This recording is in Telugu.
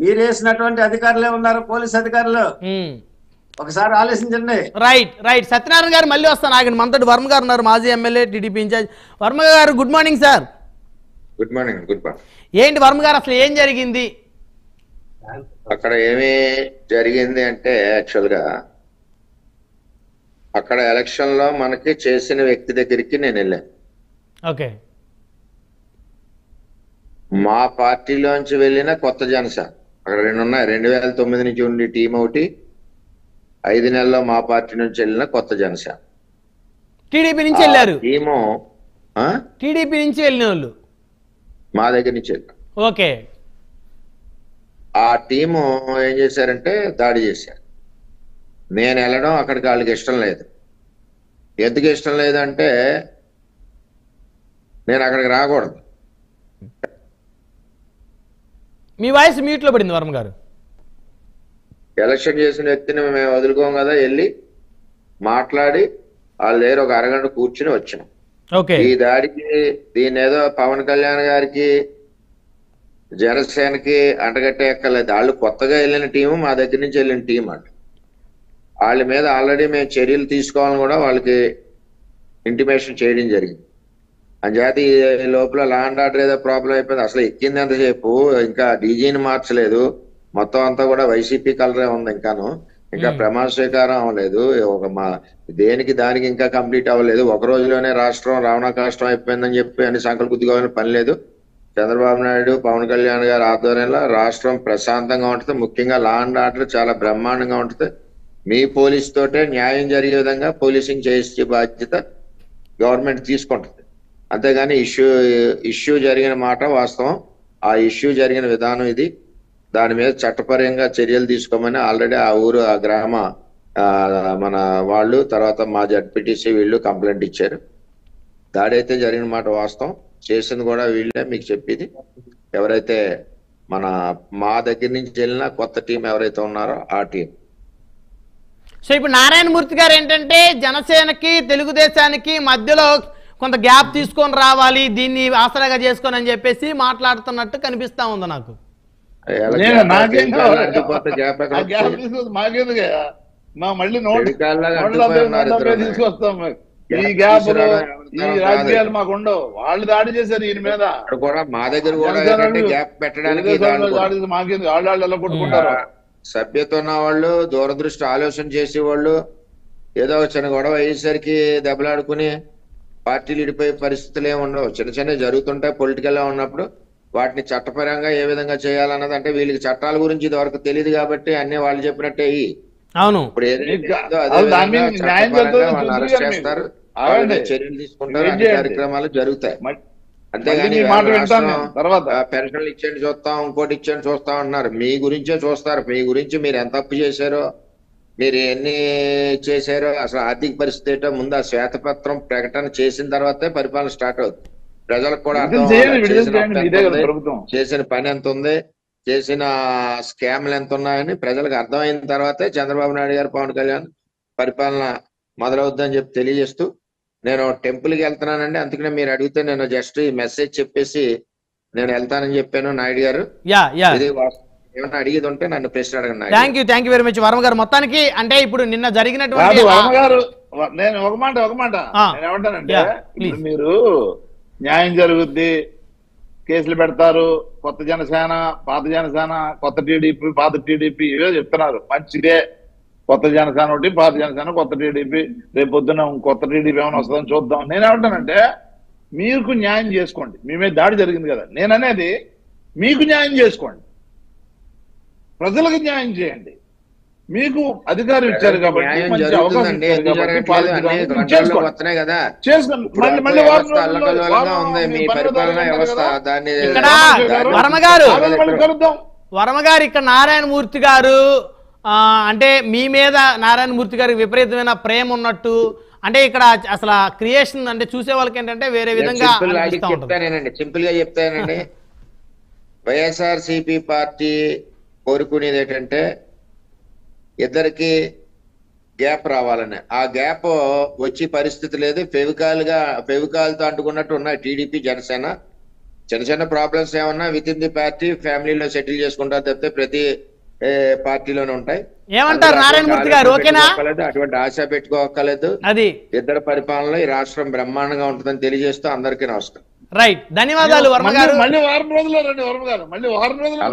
మీరు వేసినటువంటి అధికారులే ఉన్నారు, పోలీస్ అధికారులు. ఒకసారి ఆలోచించండి. Right right. సత్యనారాయణ గారు మళ్ళీ వస్తాను ఆగండి. మనతోటి వర్మ గారు ఉన్నారు, మాజీ ఎమ్మెల్యే, టీడీపీ ఇన్ఛార్జ్. వర్మ గారు good morning sir. Good morning. Good morning. ఏంటి వర్మ గారు అసలు ఏం జరిగింది అక్కడ? ఏమి జరిగింది అంటే యాక్చువల్గా అక్కడ ఎలక్షన్ లో మనకి చేసిన వ్యక్తి దగ్గరికి నేను వెళ్ళాను. ఓకే. మా పార్టీలోంచి వెళ్ళిన కొత్త జనసేన అక్కడ 2 ఉన్నాయి. 2009 నుంచి ఉండి టీం ఒకటి, 5 నెలల్లో మా పార్టీ నుంచి వెళ్ళిన కొత్త జనసేన. టీడీపీ నుంచి వెళ్ళారు. టీము టీడీపీ నుంచి వెళ్ళిన వాళ్ళు మా దగ్గర నుంచి వెళ్ళారు. ఓకే. ఆ టీము ఏం చేశారంటే దాడి చేశారు. నేను వెళ్ళడం అక్కడికి వాళ్ళకి ఇష్టం లేదు. ఎందుకు ఇష్టం లేదంటే నేను అక్కడికి రాకూడదు. మీ వాయిస్ మ్యూట్ లో పడింది వర్మ గారు. ఎలక్షన్ చేసిన వ్యక్తిని మేము వదులుకోం కదా, వెళ్ళి మాట్లాడి వాళ్ళ దగ్గర ఒక అరగంట కూర్చుని వచ్చినాం. ఈ దాడికి దీన్ని ఏదో పవన్ కళ్యాణ్ గారికి జనసేనకి అంటగట్టే ఎక్కర్లేదు. వాళ్ళు కొత్తగా వెళ్ళిన టీము, మా దగ్గర నుంచి వెళ్ళిన టీం అంట. వాళ్ళ మీద ఆల్రెడీ మేము చర్యలు తీసుకోవాలని కూడా వాళ్ళకి ఇంటిమేషన్ చేయడం జరిగింది. అంచేత ఈ లోపల లా అండ్ ఆర్డర్ ఏదో ప్రాబ్లం అయిపోయింది. అసలు ఎక్కింది ఎంతసేపు, ఇంకా డీజీని మార్చలేదు, మొత్తం అంతా కూడా వైసీపీ కలరే ఉంది. ఇంకా ప్రమాణ స్వీకారం అవ్వలేదు. దేనికి దానికి ఇంకా కంప్లీట్ అవ్వలేదు. ఒక రోజులోనే రాష్ట్రం రావణ కష్టం అయిపోయిందని చెప్పి అన్ని సంకల్ప గుద్దుకోవాలని పని లేదు. చంద్రబాబు నాయుడు, పవన్ కళ్యాణ్ గారి ఆధ్వర్యంలో రాష్ట్రం ప్రశాంతంగా ఉంటుంది. ముఖ్యంగా లా అండ్ ఆర్డర్ చాలా బ్రహ్మాండంగా ఉంటుంది. మీ పోలీస్ తోటే న్యాయం జరిగే విధంగా పోలీసింగ్ చేసే బాధ్యత గవర్నమెంట్ తీసుకుంటుంది. అంతేగాని ఇష్యూ జరిగిన మాట వాస్తవం. ఆ ఇష్యూ జరిగిన విధానం ఇది. దాని మీద చట్టపరంగా చర్యలు తీసుకోమని ఆల్రెడీ ఆ ఊరు, ఆ గ్రామ మన వాళ్ళు, తర్వాత మా జడ్పీటీసీ వీళ్ళు కంప్లైంట్ ఇచ్చారు. దాడి అయితే జరిగిన మాట వాస్తవం. చేసింది కూడా వీళ్ళే. మీకు చెప్పేది ఎవరైతే మా దగ్గర నుంచి వెళ్ళిన కొత్త టీం ఎవరైతే ఉన్నారో ఆ టీం. సో ఇప్పుడు నారాయణమూర్తి గారు ఏంటంటే జనసేనకి తెలుగుదేశానికి మధ్యలో కొంత గ్యాప్ తీసుకొని రావాలి, దీన్ని ఆసరాగా చేసుకొని అని చెప్పేసి మాట్లాడుతున్నట్టు కనిపిస్తా ఉంది నాకు. తీసుకొస్తాం. ఈ గ్యాప్ ఈ రాజకీయాలు మాకు ఉండవు. వాళ్ళు దాడి చేశారు ఈయన మీద. మా దగ్గర కూడా గ్యాప్ పెట్టడానికి మాకేందుకు వాళ్ళు ఎలా కొట్టుకుంటారు? సభ్యత ఉన్న వాళ్ళు, దూరదృష్టి ఆలోచన చేసేవాళ్ళు, ఏదో చిన్న గొడవ అయ్యేసరికి దెబ్బలాడుకుని పార్టీలు విడిపోయే పరిస్థితులు ఏమి ఉండవు. చిన్న చిన్నవి జరుగుతుంటాయి పొలిటికల్ గా ఉన్నప్పుడు. వాటిని చట్టపరంగా ఏ విధంగా చేయాలన్నది అంటే వీళ్ళకి చట్టాల గురించి ఇది వరకు తెలియదు కాబట్టి అన్ని వాళ్ళు చెప్పినట్టే. అవును, ఇప్పుడు అరెస్ట్ చేస్తారు, చర్యలు తీసుకుంటారు, అన్ని కార్యక్రమాలు జరుగుతాయి. అంతేగాని పెన్షన్లు ఇచ్చేయండి చూస్తాం, ఇంకోటి ఇచ్చేయండి చూస్తాం అంటున్నారు. మీ గురించే చూస్తారు. మీ గురించి మీరు ఎంత తప్పు చేశారో, మీరు ఎన్ని చేశారో, అసలు ఆర్థిక పరిస్థితి ఏంటో ముందు ఆ శ్వేతపత్రం ప్రకటన చేసిన తర్వాతే పరిపాలన స్టార్ట్ అవుతుంది. ప్రజలకు కూడా చేసిన పని ఎంత ఉంది, చేసిన స్కామ్లు ఎంత ఉన్నాయని ప్రజలకు అర్థమైన తర్వాతే చంద్రబాబు నాయుడు గారు, పవన్ కళ్యాణ్ పరిపాలన మొదలవుద్దని చెప్పి తెలియజేస్తూ నేను టెంపుల్కి వెళ్తున్నానండి. అందుకనే మీరు అడిగితే నేను జస్ట్ ఈ మెసేజ్ చెప్పేసి నేను వెళ్తానని చెప్పాను. నాయుడు గారు ఇది ఏమైనా అడిగేది ఉంటే నన్ను ప్రశ్న అడగండి. Thank you very much Varma గారు. మొత్తానికి అంటే ఇప్పుడు నిన్న జరిగినటువంటి నేను ఒక మాట నేను ఏమంటానంటే, మీరు న్యాయం జరుగుద్ది, కేసులు పెడతారు, కొత్త జనసేన, పాత జనసేన, కొత్త టీడీపీ, పాత టీడీపీ ఇవే చెప్తున్నారు. మంచిదే. కొత్త జనసేన ఒకటి, పాత జనసేన, కొత్త టీడీపీ. రేపు పొద్దున కొత్త టీడీపీ ఏమైనా వస్తుందని చూద్దాం. నేనేమంటానంటే, మీకు న్యాయం చేసుకోండి. మీ మీద దాడి జరిగింది కదా, నేననేది మీకు న్యాయం చేసుకోండి, ప్రజలకు న్యాయం చేయండి. మీకు అధికారం ఇచ్చారు కాబట్టి వర్మ గారు ఇక్కడ నారాయణమూర్తి గారు అంటే మీ మీద నారాయణమూర్తి గారికి విపరీతమైన ప్రేమ ఉన్నట్టు, అంటే ఇక్కడ అసలు క్రియేషన్ అంటే చూసే వాళ్ళకి ఏంటంటే వేరే విధంగా సింపుల్ గా చెప్తానండి. వైఎస్ఆర్సీపీ పార్టీ కోరుకునేది ఏంటంటే ఇద్దరికి గ్యాప్ రావాలని. ఆ గ్యాప్ వచ్చే పరిస్థితి లేదు. ఫెవికాల్తో అంటుకున్నట్టు ఉన్నాయి టీడీపీ, జనసేన. చిన్న చిన్న ప్రాబ్లమ్స్ ఏమన్నా విత్ ఇన్ ది పార్టీ ఫ్యామిలీలో సెటిల్ చేసుకుంటారు తప్పితే ప్రతి పార్టీలోనే ఉంటాయి. ఏమంటారు నారాయణమూర్తి గారు? ఓకేనా? అటువంటి ఆశ పెట్టుకోక్కర్లేదు. అది ఇద్దరు పరిపాలనలో ఈ రాష్ట్రం బ్రహ్మాండంగా ఉంటుందని తెలియజేస్తూ అందరికీ నమస్కారం. రైట్, ధన్యవాదాలు వర్మ గారు. మళ్ళీ వారం రోజుల్లో రండి వర్మ గారు, మళ్ళీ వారం రోజులు.